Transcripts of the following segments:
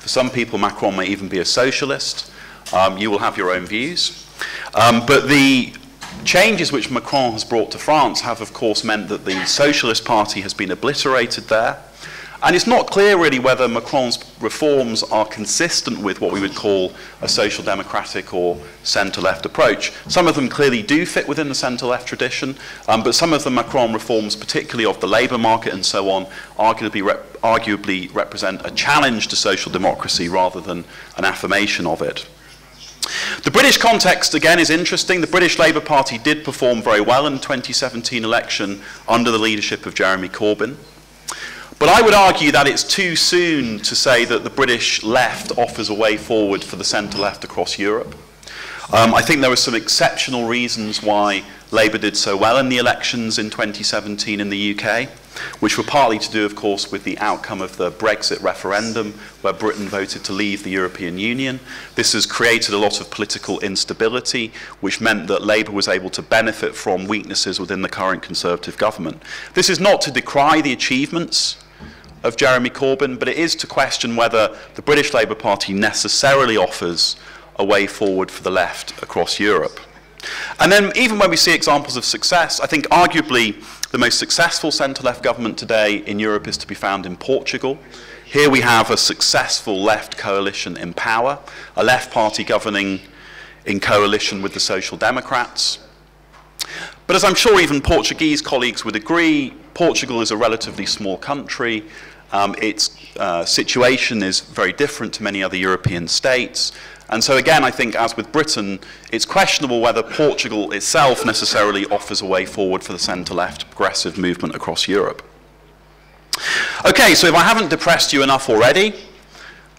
For some people, Macron may even be a socialist. You will have your own views. But the changes which Macron has brought to France have, of course, meant that the Socialist Party has been obliterated there. And it's not clear really whether Macron's reforms are consistent with what we would call a social democratic or centre-left approach. Some of them clearly do fit within the centre-left tradition, but some of the Macron reforms, particularly of the labour market and so on, arguably represent a challenge to social democracy rather than an affirmation of it. The British context, again, is interesting. The British Labour Party did perform very well in the 2017 election under the leadership of Jeremy Corbyn. But I would argue that it's too soon to say that the British left offers a way forward for the centre-left across Europe. I think there were some exceptional reasons why Labour did so well in the elections in 2017 in the UK, which were partly to do, of course, with the outcome of the Brexit referendum, where Britain voted to leave the European Union. This has created a lot of political instability, which meant that Labour was able to benefit from weaknesses within the current Conservative government. This is not to decry the achievements of Jeremy Corbyn, but it is to question whether the British Labour Party necessarily offers a way forward for the left across Europe. And then even when we see examples of success, I think arguably the most successful centre-left government today in Europe is to be found in Portugal. Here we have a successful left coalition in power, a left party governing in coalition with the Social Democrats. But as I'm sure even Portuguese colleagues would agree, Portugal is a relatively small country. Its situation is very different to many other European states. And so again, I think, as with Britain, it's questionable whether Portugal itself necessarily offers a way forward for the centre-left progressive movement across Europe. Okay, so if I haven't depressed you enough already,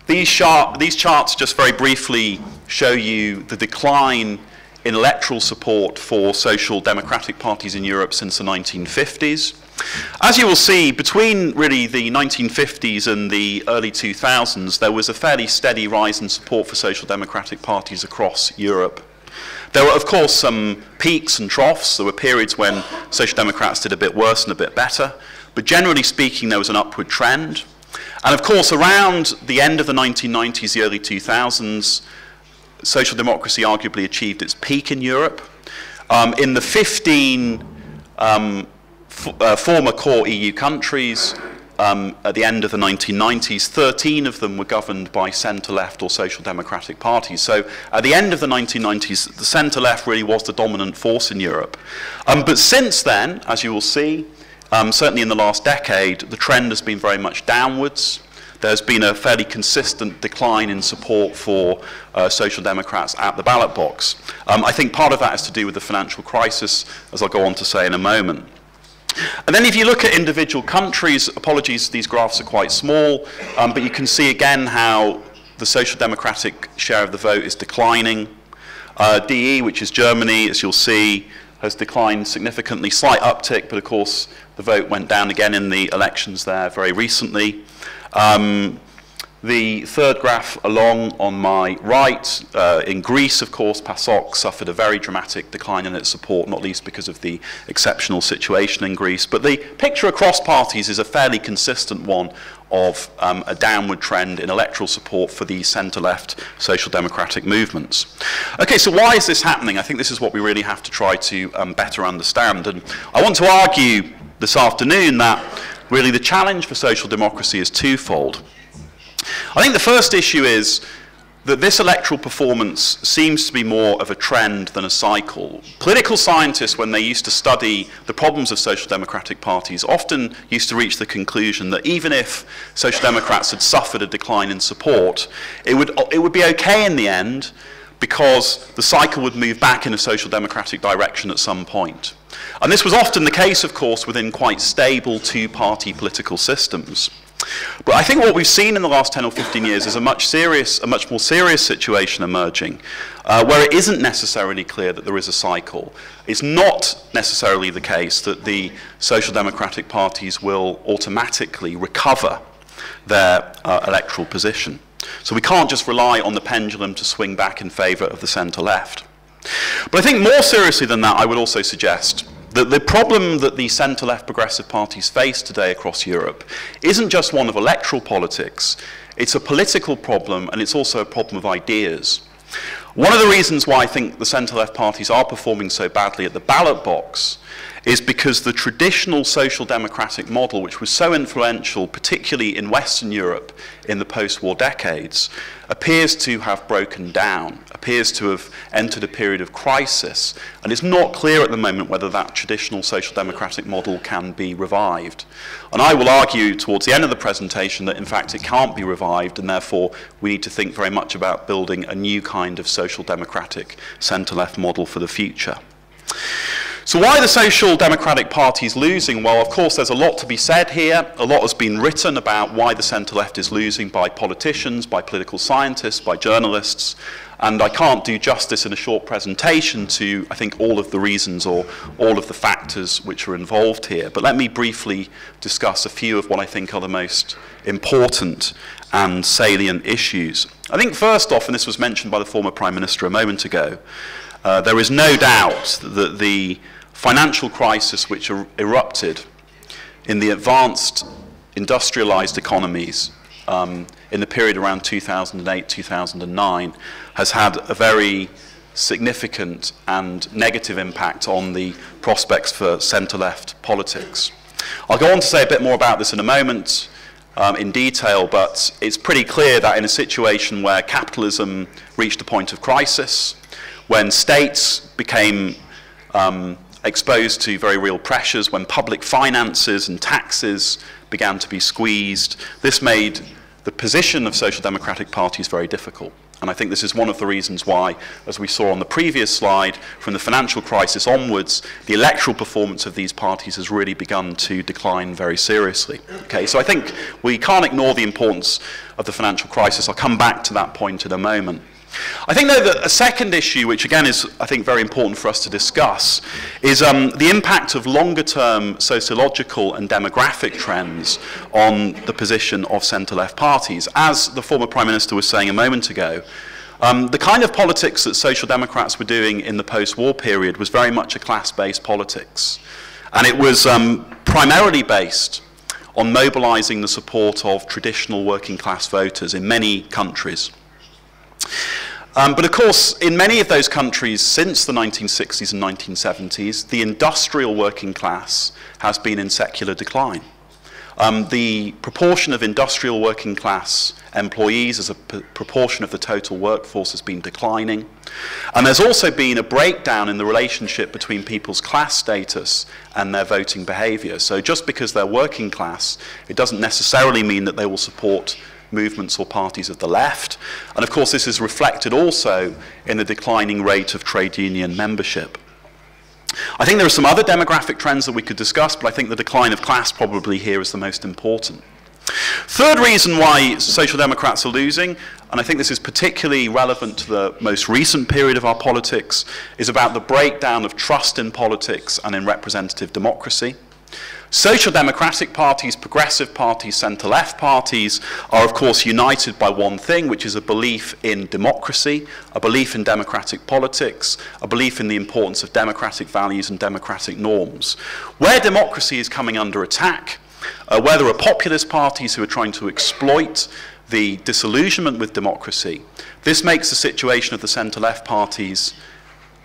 these charts just very briefly show you the decline in electoral support for social democratic parties in Europe since the 1950s. As you will see, between really the 1950s and the early 2000s, there was a fairly steady rise in support for social democratic parties across Europe. There were, of course, some peaks and troughs. There were periods when social democrats did a bit worse and a bit better. But generally speaking, there was an upward trend. And of course, around the end of the 1990s, the early 2000s, social democracy arguably achieved its peak in Europe. In the 15 former core EU countries, at the end of the 1990s, 13 of them were governed by centre-left or social democratic parties. So at the end of the 1990s, the centre-left really was the dominant force in Europe. But since then, as you will see, certainly in the last decade, the trend has been very much downwards. There's been a fairly consistent decline in support for social democrats at the ballot box. I think part of that is to do with the financial crisis, as I'll go on to say in a moment. And then if you look at individual countries, apologies, these graphs are quite small, but you can see again how the social democratic share of the vote is declining. DE, which is Germany, as you'll see, has declined significantly, slight uptick, but of course the vote went down again in the elections there very recently. The third graph along on my right, in Greece, of course, PASOK suffered a very dramatic decline in its support, not least because of the exceptional situation in Greece. But the picture across parties is a fairly consistent one of a downward trend in electoral support for the centre-left social democratic movements. Okay, so why is this happening? I think this is what we really have to try to better understand. And I want to argue this afternoon that really the challenge for social democracy is twofold. I think the first issue is that this electoral performance seems to be more of a trend than a cycle. Political scientists, when they used to study the problems of social democratic parties, often used to reach the conclusion that even if social democrats had suffered a decline in support, it would be okay in the end because the cycle would move back in a social democratic direction at some point. And this was often the case, of course, within quite stable two-party political systems. But I think what we've seen in the last 10 or 15 years is a much more serious situation emerging, where it isn't necessarily clear that there is a cycle. It's not necessarily the case that the social democratic parties will automatically recover their electoral position. So we can't just rely on the pendulum to swing back in favour of the centre-left. But I think more seriously than that, I would also suggest the problem that the centre-left progressive parties face today across Europe isn't just one of electoral politics, it's a political problem and it's also a problem of ideas. One of the reasons why I think the centre-left parties are performing so badly at the ballot box is because the traditional social democratic model, which was so influential, particularly in Western Europe in the post-war decades, appears to have broken down, appears to have entered a period of crisis, and it's not clear at the moment whether that traditional social democratic model can be revived. And I will argue towards the end of the presentation that in fact it can't be revived, and therefore we need to think very much about building a new kind of social democratic centre-left model for the future. So why are the social democratic parties losing? Well, of course, there's a lot to be said here. A lot has been written about why the centre-left is losing by politicians, by political scientists, by journalists. And I can't do justice in a short presentation to, I think, all of the reasons or all of the factors which are involved here. But let me briefly discuss a few of what I think are the most important and salient issues. I think first off, and this was mentioned by the former Prime Minister a moment ago, there is no doubt that the financial crisis which erupted in the advanced industrialized economies in the period around 2008-2009 has had a very significant and negative impact on the prospects for centre-left politics. I'll go on to say a bit more about this in a moment in detail, but it's pretty clear that in a situation where capitalism reached a point of crisis, when states became exposed to very real pressures, when public finances and taxes began to be squeezed, this made the position of social democratic parties very difficult. And I think this is one of the reasons why, as we saw on the previous slide, from the financial crisis onwards, the electoral performance of these parties has really begun to decline very seriously. Okay, so I think we can't ignore the importance of the financial crisis. I'll come back to that point in a moment. I think, though, that a second issue, which again is, I think, very important for us to discuss, is the impact of longer-term sociological and demographic trends on the position of centre-left parties. As the former Prime Minister was saying a moment ago, the kind of politics that Social Democrats were doing in the post-war period was very much a class-based politics. And it was primarily based on mobilising the support of traditional working-class voters in many countries. But of course, in many of those countries since the 1960s and 1970s, the industrial working class has been in secular decline. The proportion of industrial working class employees as a proportion of the total workforce has been declining. And there's also been a breakdown in the relationship between people's class status and their voting behaviour. So just because they're working class, it doesn't necessarily mean that they will support movements or parties of the left. And of course, this is reflected also in the declining rate of trade union membership. I think there are some other demographic trends that we could discuss, but I think the decline of class probably here is the most important. Third reason why Social Democrats are losing, and I think this is particularly relevant to the most recent period of our politics, is about the breakdown of trust in politics and in representative democracy. Social democratic parties, progressive parties, centre-left parties are of course united by one thing, which is a belief in democracy, a belief in democratic politics, a belief in the importance of democratic values and democratic norms. Where democracy is coming under attack, where there are populist parties who are trying to exploit the disillusionment with democracy, this makes the situation of the centre-left parties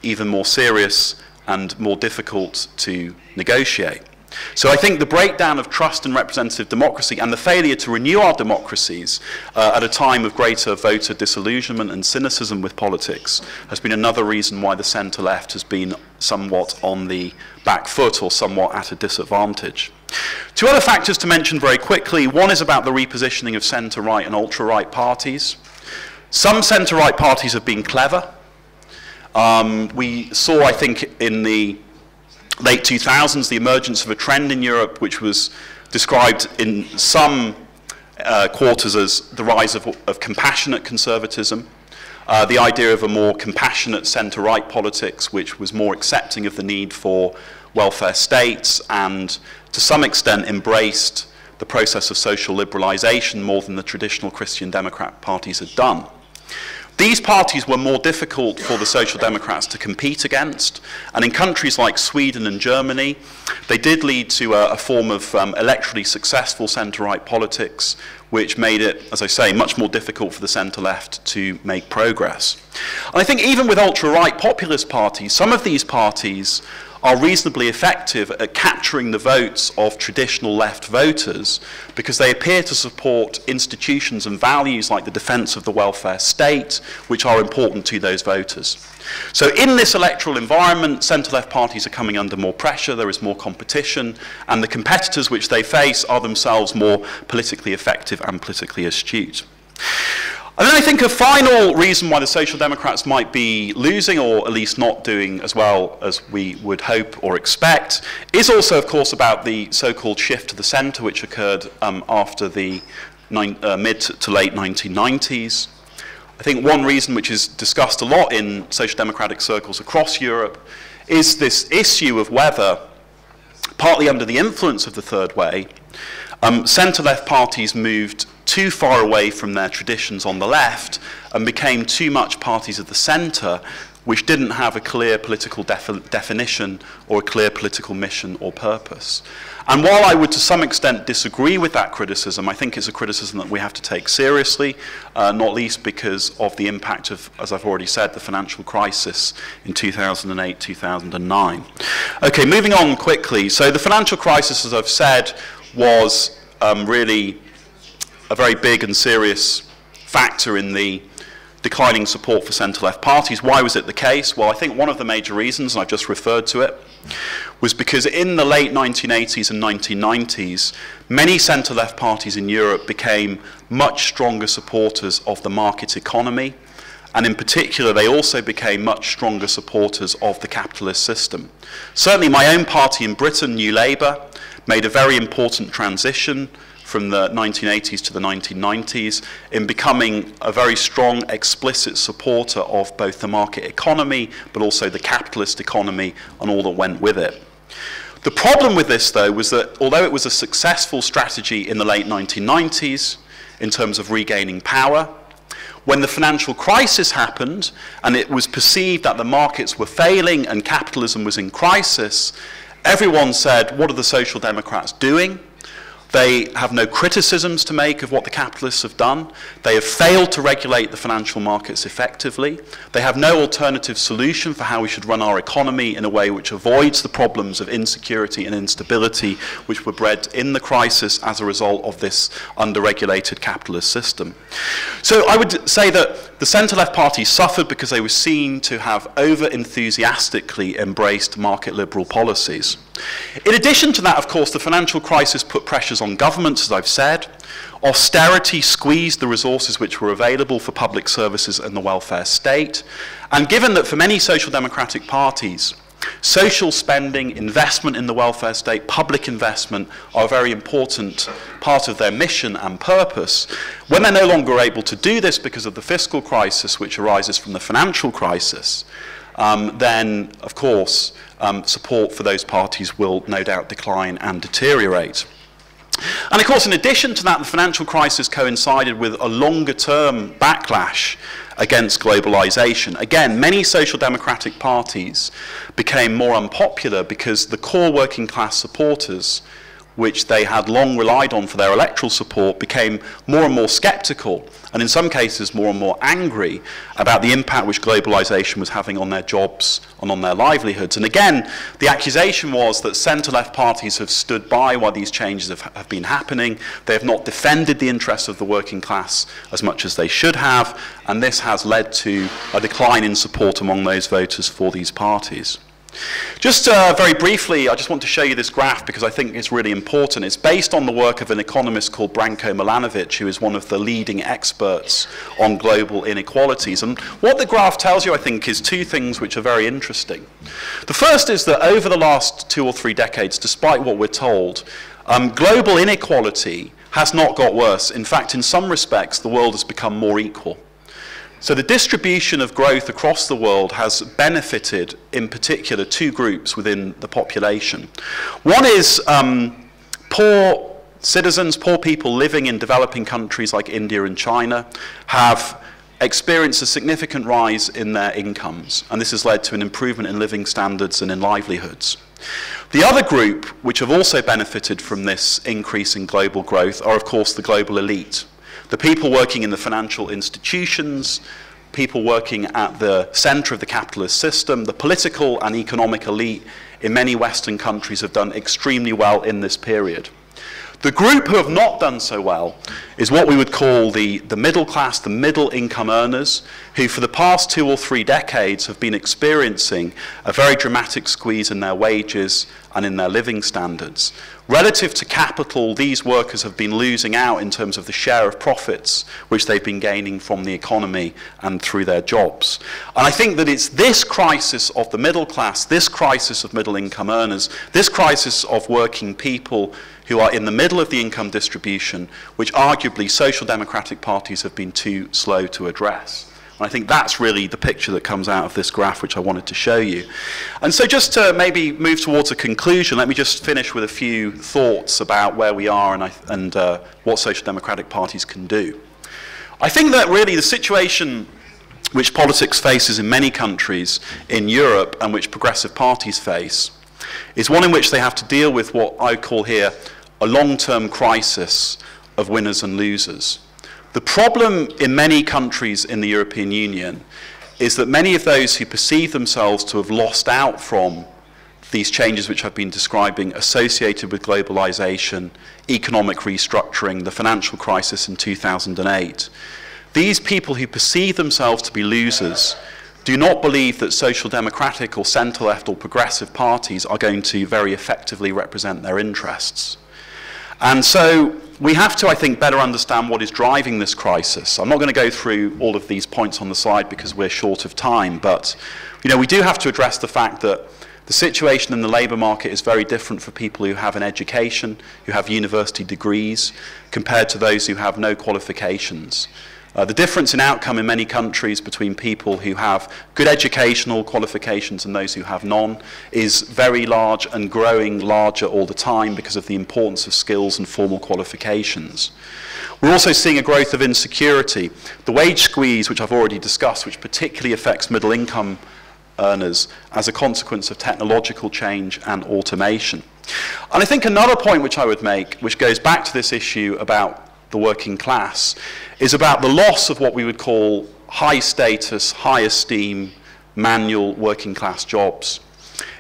even more serious and more difficult to negotiate. So I think the breakdown of trust in representative democracy and the failure to renew our democracies at a time of greater voter disillusionment and cynicism with politics has been another reason why the centre-left has been somewhat on the back foot or somewhat at a disadvantage. Two other factors to mention very quickly. One is about the repositioning of centre-right and ultra-right parties. Some centre-right parties have been clever. We saw, I think, in the late 2000s, the emergence of a trend in Europe which was described in some quarters as the rise of compassionate conservatism, the idea of a more compassionate centre-right politics which was more accepting of the need for welfare states and to some extent embraced the process of social liberalisation more than the traditional Christian Democrat parties had done. These parties were more difficult for the Social Democrats to compete against, and in countries like Sweden and Germany, they did lead to a form of electorally successful centre-right politics, which made it, as I say, much more difficult for the centre-left to make progress. And I think even with ultra-right populist parties, some of these parties are reasonably effective at capturing the votes of traditional left voters because they appear to support institutions and values like the defence of the welfare state, which are important to those voters. So in this electoral environment, centre-left parties are coming under more pressure, there is more competition, and the competitors which they face are themselves more politically effective and politically astute. And then I think a final reason why the Social Democrats might be losing, or at least not doing as well as we would hope or expect, is also, of course, about the so-called shift to the centre, which occurred after the mid to late 1990s. I think one reason which is discussed a lot in social democratic circles across Europe is this issue of whether, partly under the influence of the third way, centre-left parties moved too far away from their traditions on the left and became too much parties of the centre, which didn't have a clear political definition or a clear political mission or purpose. And while I would to some extent disagree with that criticism, I think it's a criticism that we have to take seriously, not least because of the impact of, as I've already said, the financial crisis in 2008, 2009. Okay, moving on quickly. So the financial crisis, as I've said, was really a very big and serious factor in the declining support for centre-left parties. Why was it the case? Well, I think one of the major reasons, and I've just referred to it, was because in the late 1980s and 1990s, many centre-left parties in Europe became much stronger supporters of the market economy, and in particular, they also became much stronger supporters of the capitalist system. Certainly, my own party in Britain, New Labour, made a very important transition from the 1980s to the 1990s in becoming a very strong, explicit supporter of both the market economy, but also the capitalist economy and all that went with it. The problem with this, though, was that although it was a successful strategy in the late 1990s in terms of regaining power, when the financial crisis happened and it was perceived that the markets were failing and capitalism was in crisis, everyone said, what are the Social Democrats doing? They have no criticisms to make of what the capitalists have done. They have failed to regulate the financial markets effectively. They have no alternative solution for how we should run our economy in a way which avoids the problems of insecurity and instability which were bred in the crisis as a result of this under-regulated capitalist system. So I would say that the centre-left parties suffered because they were seen to have over-enthusiastically embraced market liberal policies. In addition to that, of course, the financial crisis put pressures on governments, as I've said. Austerity squeezed the resources which were available for public services and the welfare state. And given that for many social democratic parties, social spending, investment in the welfare state, public investment are a very important part of their mission and purpose, when they're no longer able to do this because of the fiscal crisis which arises from the financial crisis, then, of course, support for those parties will no doubt decline and deteriorate. And of course, in addition to that, the financial crisis coincided with a longer-term backlash against globalization. Again, many social democratic parties became more unpopular because the core working class supporters, which they had long relied on for their electoral support, became more and more skeptical, and in some cases more and more angry about the impact which globalization was having on their jobs and on their livelihoods. And again, the accusation was that centre-left parties have stood by while these changes have been happening. They have not defended the interests of the working class as much as they should have, and this has led to a decline in support among those voters for these parties. Just very briefly, I just want to show you this graph because I think it's really important. It's based on the work of an economist called Branko Milanovic, who is one of the leading experts on global inequalities. And what the graph tells you, I think, is two things which are very interesting. The first is that over the last 2 or 3 decades, despite what we're told, global inequality has not got worse. In fact, in some respects, the world has become more equal. So the distribution of growth across the world has benefited, in particular, 2 groups within the population. One is poor citizens, poor people living in developing countries like India and China have experience a significant rise in their incomes, and this has led to an improvement in living standards and in livelihoods. The other group, which have also benefited from this increase in global growth, are of course the global elite. The people working in the financial institutions, people working at the center of the capitalist system, the political and economic elite in many Western countries have done extremely well in this period. The group who have not done so well is what we would call the middle class, the middle income earners, who for the past 2 or 3 decades have been experiencing a very dramatic squeeze in their wages and in their living standards. Relative to capital, these workers have been losing out in terms of the share of profits which they've been gaining from the economy and through their jobs. And I think that it's this crisis of the middle class, this crisis of middle income earners, this crisis of working people who are in the middle of the income distribution, which arguably social democratic parties have been too slow to address. And I think that's really the picture that comes out of this graph, which I wanted to show you. And so just to maybe move towards a conclusion, let me just finish with a few thoughts about where we are and what social democratic parties can do. I think that really the situation which politics faces in many countries in Europe and which progressive parties face is one in which they have to deal with what I call here a long-term crisis of winners and losers. The problem in many countries in the European Union is that many of those who perceive themselves to have lost out from these changes which I've been describing associated with globalization, economic restructuring, the financial crisis in 2008, these people who perceive themselves to be losers do not believe that social democratic or centre-left or progressive parties are going to very effectively represent their interests. And so we have to, I think, better understand what is driving this crisis. I'm not going to go through all of these points on the slide because we're short of time, but we do have to address the fact that the situation in the labour market is very different for people who have an education, who have university degrees, compared to those who have no qualifications. The difference in outcome in many countries between people who have good educational qualifications and those who have none is very large and growing larger all the time because of the importance of skills and formal qualifications. We're also seeing a growth of insecurity. The wage squeeze, which I've already discussed, which particularly affects middle income earners as a consequence of technological change and automation. And I think another point which I would make, which goes back to this issue about the working class, is about the loss of what we would call high status, high esteem, manual working class jobs.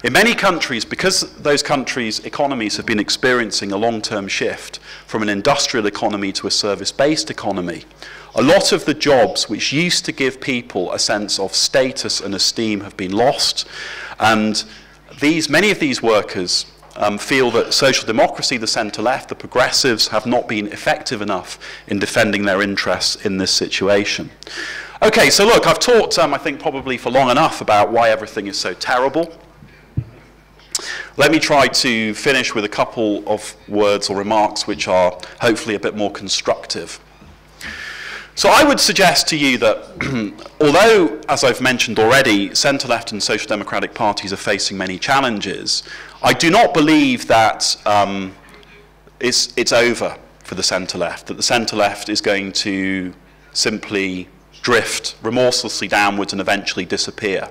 In many countries, because those countries' economies have been experiencing a long-term shift from an industrial economy to a service-based economy, a lot of the jobs which used to give people a sense of status and esteem have been lost, and many of these workers feel that social democracy, the centre-left, the progressives, have not been effective enough in defending their interests in this situation. Okay, so look, I've talked, I think, probably for long enough about why everything is so terrible. Let me try to finish with a couple of words or remarks which are hopefully a bit more constructive. So I would suggest to you that although, as I've mentioned already, centre-left and social democratic parties are facing many challenges, I do not believe that it's over for the centre-left, that the centre-left is going to simply drift remorselessly downwards and eventually disappear.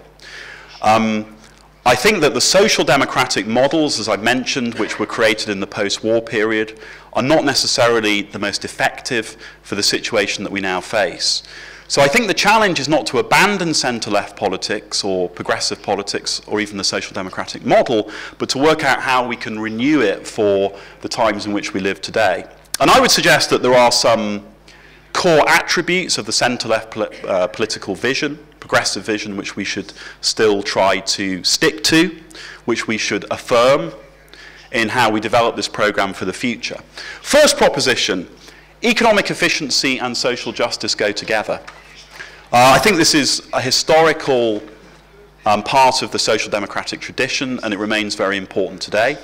I think that the social democratic models, as I've mentioned, which were created in the post-war period, are not necessarily the most effective for the situation that we now face. So I think the challenge is not to abandon centre-left politics or progressive politics or even the social democratic model, but to work out how we can renew it for the times in which we live today. And I would suggest that there are some core attributes of the centre-left political vision, progressive vision, which we should still try to stick to, which we should affirm in how we develop this programme for the future. First proposition, economic efficiency and social justice go together. I think this is a historical part of the social democratic tradition, and it remains very important today.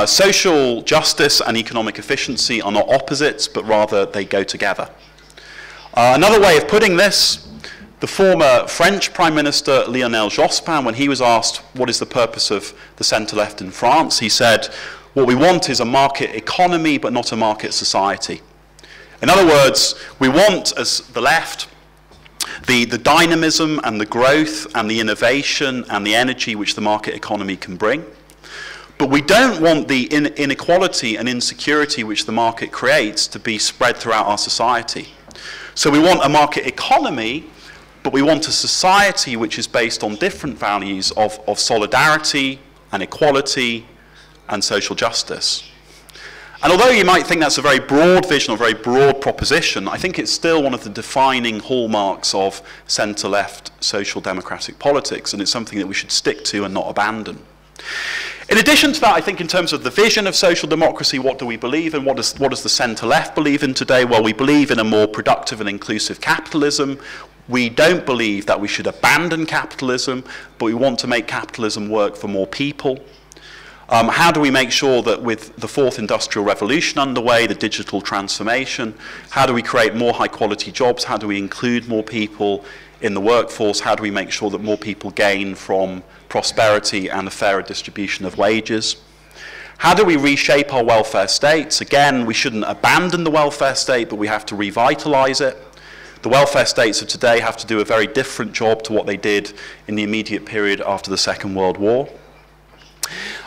Social justice and economic efficiency are not opposites, but rather they go together. Another way of putting this, the former French Prime Minister Lionel Jospin, when he was asked what is the purpose of the centre-left in France, he said, what we want is a market economy, but not a market society. In other words, we want, as the left, the dynamism and the growth and the innovation and the energy which the market economy can bring. But we don't want the inequality and insecurity which the market creates to be spread throughout our society. So we want a market economy, but we want a society which is based on different values of solidarity and equality and social justice. And although you might think that's a very broad vision or a very broad proposition, I think it's still one of the defining hallmarks of centre-left social democratic politics, and it's something that we should stick to and not abandon. In addition to that, I think in terms of the vision of social democracy, what do we believe in? What does the centre-left believe in today? Well, we believe in a more productive and inclusive capitalism. We don't believe that we should abandon capitalism, but we want to make capitalism work for more people. How do we make sure that with the fourth industrial revolution underway, the digital transformation, how do we create more high-quality jobs? How do we include more people in the workforce? How do we make sure that more people gain from prosperity and a fairer distribution of wages? How do we reshape our welfare states? Again, we shouldn't abandon the welfare state, but we have to revitalize it. The welfare states of today have to do a very different job to what they did in the immediate period after the Second World War.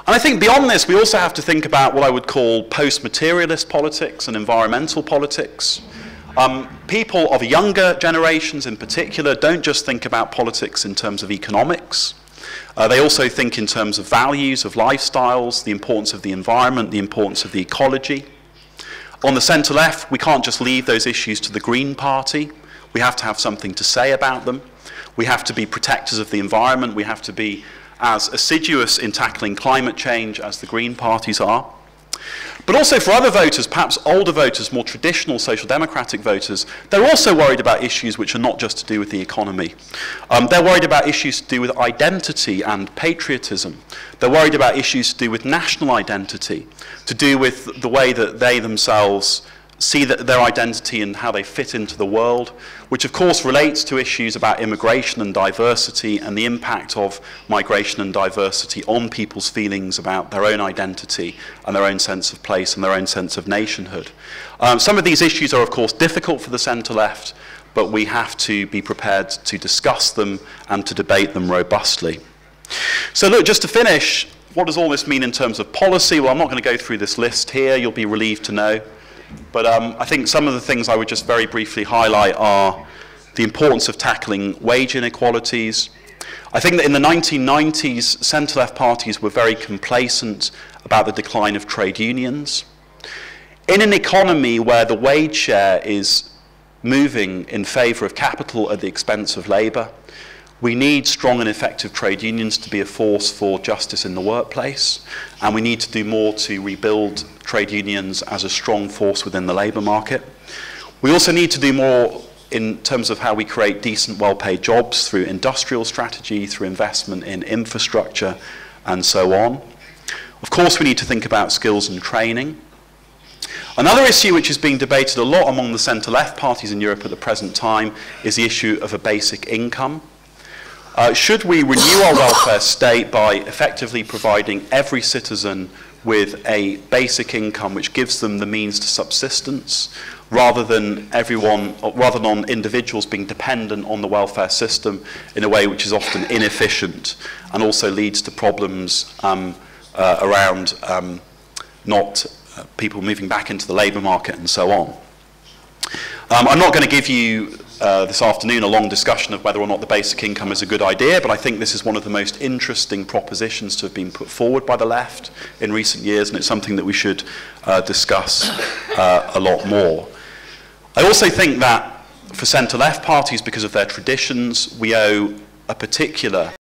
And I think beyond this, we also have to think about what I would call post-materialist politics and environmental politics. People of younger generations in particular don't just think about politics in terms of economics. They also think in terms of values, of lifestyles, the importance of the environment, the importance of the ecology. On the centre-left, we can't just leave those issues to the Green Party. We have to have something to say about them. We have to be protectors of the environment. We have to be as assiduous in tackling climate change as the Green parties are. But also for other voters, perhaps older voters, more traditional social democratic voters, they're also worried about issues which are not just to do with the economy. They're worried about issues to do with identity and patriotism. They're worried about issues to do with national identity, to do with the way that they themselves see their identity and how they fit into the world, which of course relates to issues about immigration and diversity and the impact of migration and diversity on people's feelings about their own identity and their own sense of place and their own sense of nationhood. Some of these issues are of course difficult for the centre-left, but we have to be prepared to discuss them and to debate them robustly. So look, just to finish, what does all this mean in terms of policy? Well, I'm not going to go through this list here, you'll be relieved to know. But I think some of the things I would just very briefly highlight are the importance of tackling wage inequalities. I think that in the 1990s, centre-left parties were very complacent about the decline of trade unions. In an economy where the wage share is moving in favour of capital at the expense of labour, we need strong and effective trade unions to be a force for justice in the workplace, and we need to do more to rebuild trade unions as a strong force within the labour market. We also need to do more in terms of how we create decent, well-paid jobs through industrial strategy, through investment in infrastructure, and so on. Of course, we need to think about skills and training. Another issue which is being debated a lot among the centre-left parties in Europe at the present time is the issue of a basic income. Should we renew our welfare state by effectively providing every citizen with a basic income which gives them the means to subsistence, rather than individuals being dependent on the welfare system in a way which is often inefficient and also leads to problems around people moving back into the labour market and so on. I'm not going to give you this afternoon a long discussion of whether or not the basic income is a good idea, but I think this is one of the most interesting propositions to have been put forward by the left in recent years, and it's something that we should discuss a lot more. I also think that for centre-left parties, because of their traditions, we owe a particular